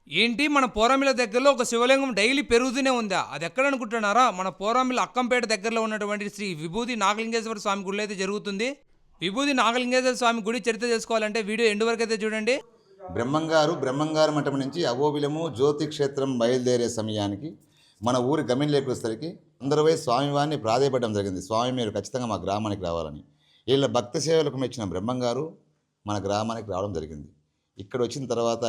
ఏంటి మన పోరామిల దగ్గరలో ఒక శివలింగం డైలీ పెరుగుతూనే ఉందా? అది ఎక్కడ అనుకుంటున్నారా? మన పోరామిల అక్కంపేట దగ్గరలో ఉన్నటువంటి శ్రీ విభూది నాగలింగేశ్వర స్వామి గుడిలో అయితే జరుగుతుంది. విభూది నాగలింగేశ్వర స్వామి గుడి చరిత్ర తెలుసుకోవాలంటే వీడియో ఎండ్ వరకు అయితే చూడండి. బ్రహ్మంగారు మఠం నుంచి అహోబిలము జ్యోతి క్షేత్రం బయలుదేరే సమయానికి మన ఊరి గమ్యంలోకి వచ్చేసరికి అందరూ పోయి స్వామివారిని ప్రాధేయపడడం జరిగింది. స్వామి మీరు ఖచ్చితంగా మా గ్రామానికి రావాలని. వీళ్ళ భక్తి సేవలకు మెచ్చిన బ్రహ్మంగారు మన గ్రామానికి రావడం జరిగింది. ఇక్కడ వచ్చిన తర్వాత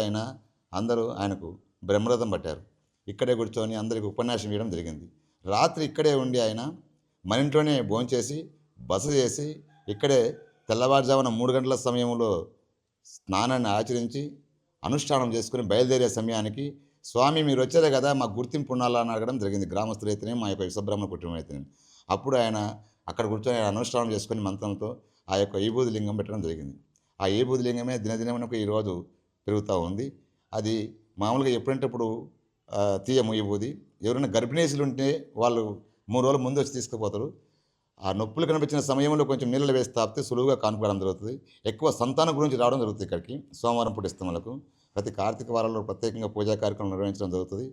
అందరూ ఆయనకు బ్రహ్మరథం పట్టారు. ఇక్కడే కూర్చొని అందరికి ఉపన్యాసం ఇవ్వడం జరిగింది. రాత్రి ఇక్కడే ఉండి ఆయన మన ఇంట్లోనే భోంచేసి బస చేసి ఇక్కడే తెల్లవారుజామున 3 గంటల సమయంలో స్నానాన్ని ఆచరించి అనుష్ఠానం చేసుకుని బయలుదేరే సమయానికి స్వామి మీరు వచ్చారే కదా మాకు గుర్తింపు ఉండాలని అడగడం జరిగింది. గ్రామస్తులైతేనే మా యొక్క విశ్వబ్రహ్మణ కుటుంబం అయితేనే. అప్పుడు ఆయన అక్కడ కూర్చొని అనుష్ఠానం చేసుకుని మంత్రంతో ఆ యొక్క ఈబూది లింగం పెట్టడం జరిగింది. ఆ ఈబూది లింగమే దినదినమునకు ఈరోజు పెరుగుతూ ఉంది. అది మామూలుగా ఎప్పుడంటప్పుడు తీయము ఈబూది. ఎవరైనా గర్భిణీసులు ఉంటే వాళ్ళు 3 రోజుల ముందు వచ్చి తీసుకుపోతారు. ఆ నొప్పులు కనిపించిన సమయంలో కొంచెం నీళ్ళు వేసి తాపితే సులువుగా కానుకోవడం జరుగుతుంది. ఎక్కువ సంతానం గురించి రావడం జరుగుతుంది. ఇక్కడికి సోమవారం పూట ఇస్తములకు ప్రతి కార్తీక వారాల్లో ప్రత్యేకంగా పూజా కార్యక్రమం నిర్వహించడం జరుగుతుంది.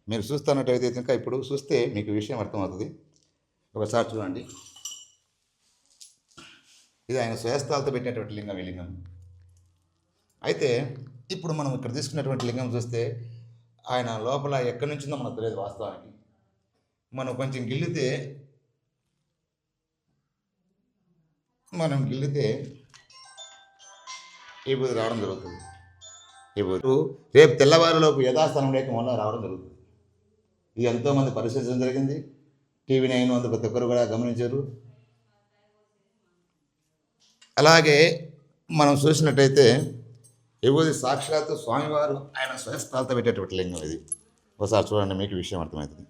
మీరు చూస్తున్నట్టయితే ఇంకా ఇప్పుడు చూస్తే మీకు విషయం అర్థమవుతుంది. ఒకసారి చూడండి. ఇది ఆయన స్వయస్థాలతో పెట్టినటువంటి లింగం. ఈ లింగం అయితే ఇప్పుడు మనం ఇక్కడ తీసుకున్నటువంటి లింగం చూస్తే ఆయన లోపల ఎక్కడి నుంచిందో మనకు తెలియదు. వాస్తవానికి మనం కొంచెం గిల్లితే ఈ బుద్ధి రావడం జరుగుతుంది. ఈ బుద్ధి రేపు తెల్లవారులోపు యథాస్థానంలోకి మొన్న రావడం జరుగుతుంది. ఇది ఎంతోమంది పరిశీలించడం జరిగింది. టీవీ 9 వంద ప్రతి ఒక్కరు కూడా గమనించారు. అలాగే మనం చూసినట్టయితే విభూది సాక్షాత్తు స్వామివారు ఆయన స్వయస్థాలతో పెట్టేటువంటి లింగం. ఇది ఒకసారి చూడండి, మీకు విషయం అర్థమవుతుంది.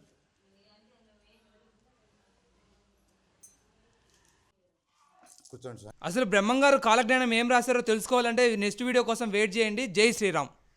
అసలు బ్రహ్మంగారు కాలజ్ఞానం ఏం రాశారో తెలుసుకోవాలంటే నెక్స్ట్ వీడియో కోసం వెయిట్ చేయండి. జై శ్రీరామ్.